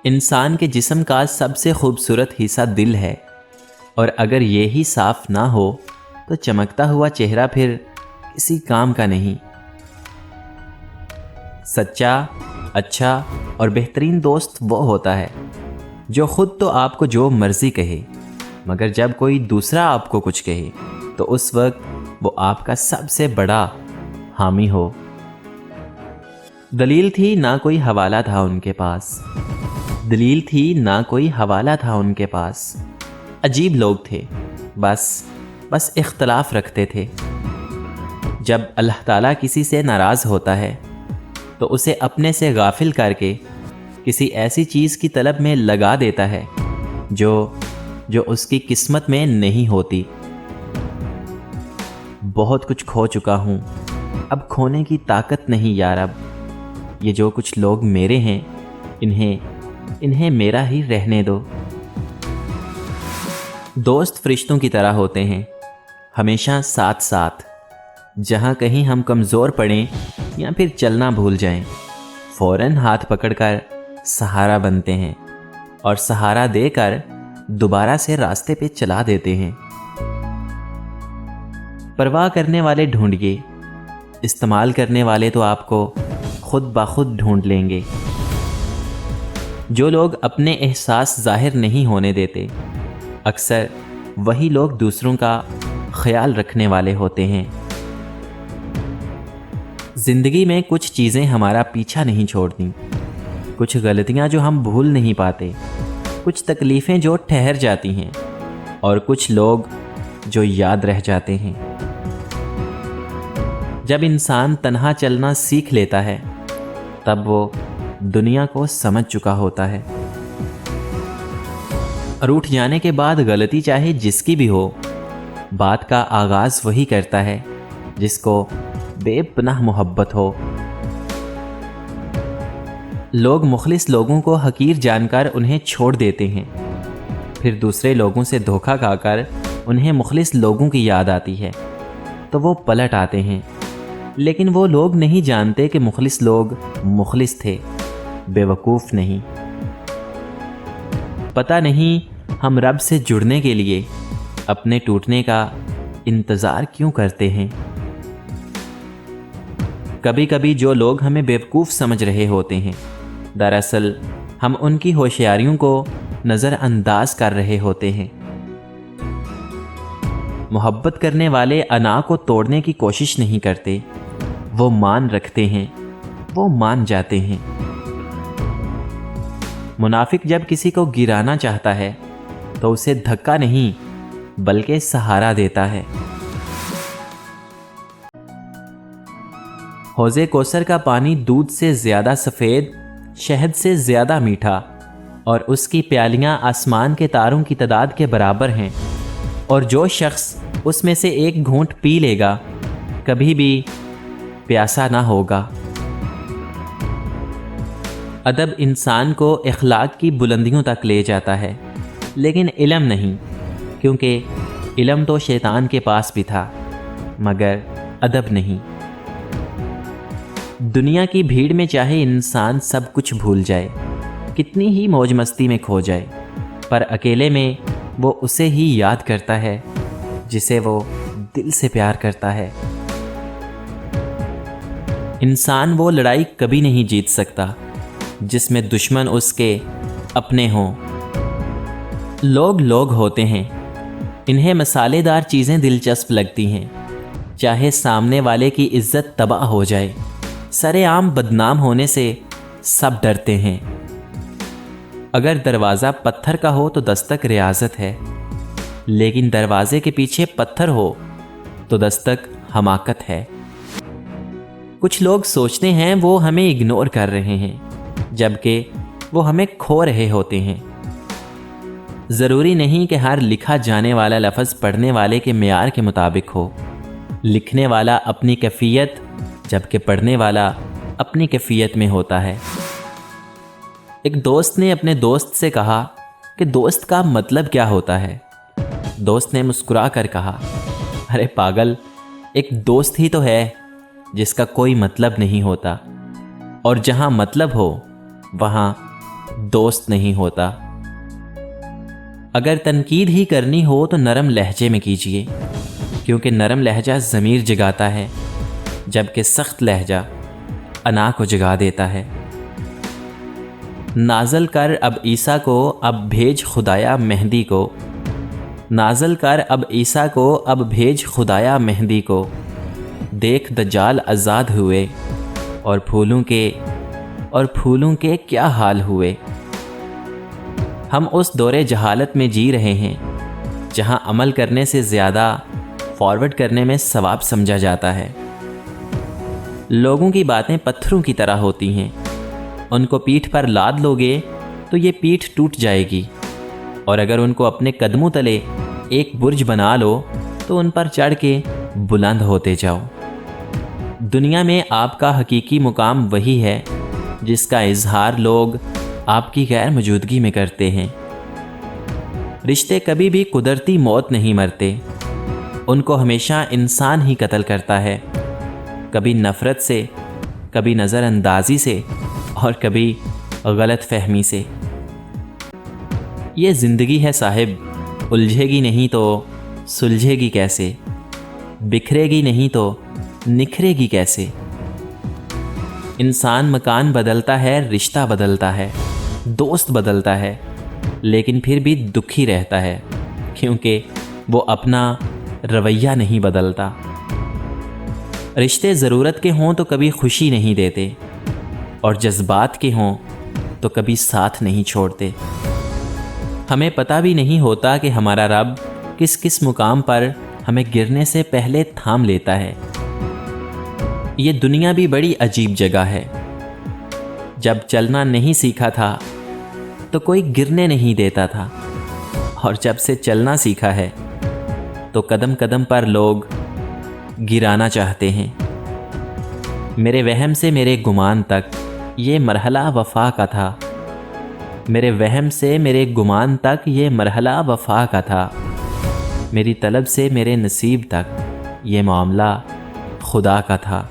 انسان کے جسم کا سب سے خوبصورت حصہ دل ہے، اور اگر یہ ہی صاف نہ ہو تو چمکتا ہوا چہرہ پھر کسی کام کا نہیں۔ سچا، اچھا اور بہترین دوست وہ ہوتا ہے جو خود تو آپ کو جو مرضی کہے، مگر جب کوئی دوسرا آپ کو کچھ کہے تو اس وقت وہ آپ کا سب سے بڑا حامی ہو۔ دلیل تھی نہ کوئی حوالہ تھا ان کے پاس، دلیل تھی نہ کوئی حوالہ تھا ان کے پاس۔ عجیب لوگ تھے، بس اختلاف رکھتے تھے۔ جب اللہ تعالیٰ کسی سے ناراض ہوتا ہے تو اسے اپنے سے غافل کر کے کسی ایسی چیز کی طلب میں لگا دیتا ہے جو اس کی قسمت میں نہیں ہوتی۔ بہت کچھ کھو چکا ہوں، اب کھونے کی طاقت نہیں یار، اب یہ جو کچھ لوگ میرے ہیں انہیں میرا ہی رہنے دو۔ دوست فرشتوں کی طرح ہوتے ہیں، ہمیشہ ساتھ ساتھ۔ جہاں کہیں ہم کمزور پڑیں یا پھر چلنا بھول جائیں، فوراً ہاتھ پکڑ کر سہارا بنتے ہیں اور سہارا دے کر دوبارہ سے راستے پہ چلا دیتے ہیں۔ پرواہ کرنے والے ڈھونڈیے، استعمال کرنے والے تو آپ کو خود بخود ڈھونڈ لیں گے۔ جو لوگ اپنے احساس ظاہر نہیں ہونے دیتے، اکثر وہی لوگ دوسروں کا خیال رکھنے والے ہوتے ہیں۔ زندگی میں کچھ چیزیں ہمارا پیچھا نہیں چھوڑتی، کچھ غلطیاں جو ہم بھول نہیں پاتے، کچھ تکلیفیں جو ٹھہر جاتی ہیں، اور کچھ لوگ جو یاد رہ جاتے ہیں۔ جب انسان تنہا چلنا سیکھ لیتا ہے تب وہ دنیا کو سمجھ چکا ہوتا ہے۔ روٹھ جانے کے بعد غلطی چاہے جس کی بھی ہو، بات کا آغاز وہی کرتا ہے جس کو بے پناہ محبت ہو۔ لوگ مخلص لوگوں کو حقیر جان کر انہیں چھوڑ دیتے ہیں، پھر دوسرے لوگوں سے دھوکہ کھا کر انہیں مخلص لوگوں کی یاد آتی ہے تو وہ پلٹ آتے ہیں۔ لیکن وہ لوگ نہیں جانتے کہ مخلص لوگ مخلص تھے، بے وقوف نہیں۔ پتہ نہیں ہم رب سے جڑنے کے لیے اپنے ٹوٹنے کا انتظار کیوں کرتے ہیں۔ کبھی کبھی جو لوگ ہمیں بیوقوف سمجھ رہے ہوتے ہیں، دراصل ہم ان کی ہوشیاریوں کو نظر انداز کر رہے ہوتے ہیں۔ محبت کرنے والے انا کو توڑنے کی کوشش نہیں کرتے، وہ مان رکھتے ہیں، وہ مان جاتے ہیں۔ منافق جب کسی کو گرانا چاہتا ہے تو اسے دھکا نہیں بلکہ سہارا دیتا ہے۔ حوض کوثر کا پانی دودھ سے زیادہ سفید، شہد سے زیادہ میٹھا، اور اس کی پیالیاں آسمان کے تاروں کی تعداد کے برابر ہیں، اور جو شخص اس میں سے ایک گھونٹ پی لے گا کبھی بھی پیاسا نہ ہوگا۔ ادب انسان کو اخلاق کی بلندیوں تک لے جاتا ہے، لیکن علم نہیں، کیونکہ علم تو شیطان کے پاس بھی تھا، مگر ادب نہیں۔ دنیا کی بھیڑ میں چاہے انسان سب کچھ بھول جائے، کتنی ہی موج مستی میں کھو جائے، پر اکیلے میں وہ اسے ہی یاد کرتا ہے جسے وہ دل سے پیار کرتا ہے۔ انسان وہ لڑائی کبھی نہیں جیت سکتا جس میں دشمن اس کے اپنے ہوں۔ لوگ ہوتے ہیں، انہیں مسالے دار چیزیں دلچسپ لگتی ہیں، چاہے سامنے والے کی عزت تباہ ہو جائے۔ سر عام بدنام ہونے سے سب ڈرتے ہیں۔ اگر دروازہ پتھر کا ہو تو دستک ریاضت ہے، لیکن دروازے کے پیچھے پتھر ہو تو دستک حماقت ہے۔ کچھ لوگ سوچتے ہیں وہ ہمیں اگنور کر رہے ہیں، جبکہ وہ ہمیں کھو رہے ہوتے ہیں۔ ضروری نہیں کہ ہر لکھا جانے والا لفظ پڑھنے والے کے معیار کے مطابق ہو۔ لکھنے والا اپنی کیفیت، جبکہ پڑھنے والا اپنی کیفیت میں ہوتا ہے۔ ایک دوست نے اپنے دوست سے کہا کہ دوست کا مطلب کیا ہوتا ہے؟ دوست نے مسکرا کر کہا، ارے پاگل، ایک دوست ہی تو ہے جس کا کوئی مطلب نہیں ہوتا، اور جہاں مطلب ہو وہاں دوست نہیں ہوتا۔ اگر تنقید ہی کرنی ہو تو نرم لہجے میں کیجیے، کیونکہ نرم لہجہ ضمیر جگاتا ہے، جبکہ سخت لہجہ انا کو جگا دیتا ہے۔ نازل کر اب عیسیٰ کو، اب بھیج خدایا مہدی کو، نازل کر اب عیسیٰ کو، اب بھیج خدایا مہدی کو، دیکھ دجال آزاد ہوئے، اور پھولوں کے کیا حال ہوئے۔ ہم اس دور جہالت میں جی رہے ہیں جہاں عمل کرنے سے زیادہ فارورڈ کرنے میں ثواب سمجھا جاتا ہے۔ لوگوں کی باتیں پتھروں کی طرح ہوتی ہیں، ان کو پیٹھ پر لاد لوگے تو یہ پیٹھ ٹوٹ جائے گی، اور اگر ان کو اپنے قدموں تلے ایک برج بنا لو تو ان پر چڑھ کے بلند ہوتے جاؤ۔ دنیا میں آپ کا حقیقی مقام وہی ہے جس کا اظہار لوگ آپ کی غیر موجودگی میں کرتے ہیں۔ رشتے کبھی بھی قدرتی موت نہیں مرتے، ان کو ہمیشہ انسان ہی قتل کرتا ہے، کبھی نفرت سے، کبھی نظر اندازی سے، اور کبھی غلط فہمی سے۔ یہ زندگی ہے صاحب، الجھے گی نہیں تو سلجھے گی کیسے، بکھرے گی نہیں تو نکھرے گی کیسے۔ انسان مکان بدلتا ہے، رشتہ بدلتا ہے، دوست بدلتا ہے، لیکن پھر بھی دکھی رہتا ہے، کیونکہ وہ اپنا رویہ نہیں بدلتا۔ رشتے ضرورت کے ہوں تو کبھی خوشی نہیں دیتے، اور جذبات کے ہوں تو کبھی ساتھ نہیں چھوڑتے۔ ہمیں پتہ بھی نہیں ہوتا کہ ہمارا رب کس کس مقام پر ہمیں گرنے سے پہلے تھام لیتا ہے۔ یہ دنیا بھی بڑی عجیب جگہ ہے۔ جب چلنا نہیں سیکھا تھا تو کوئی گرنے نہیں دیتا تھا، اور جب سے چلنا سیکھا ہے تو قدم قدم پر لوگ گرانا چاہتے ہیں۔ میرے وہم سے میرے گمان تک یہ مرحلہ وفا کا تھا، میرے وہم سے میرے گمان تک یہ مرحلہ وفا کا تھا، میری طلب سے میرے نصیب تک یہ معاملہ خدا کا تھا۔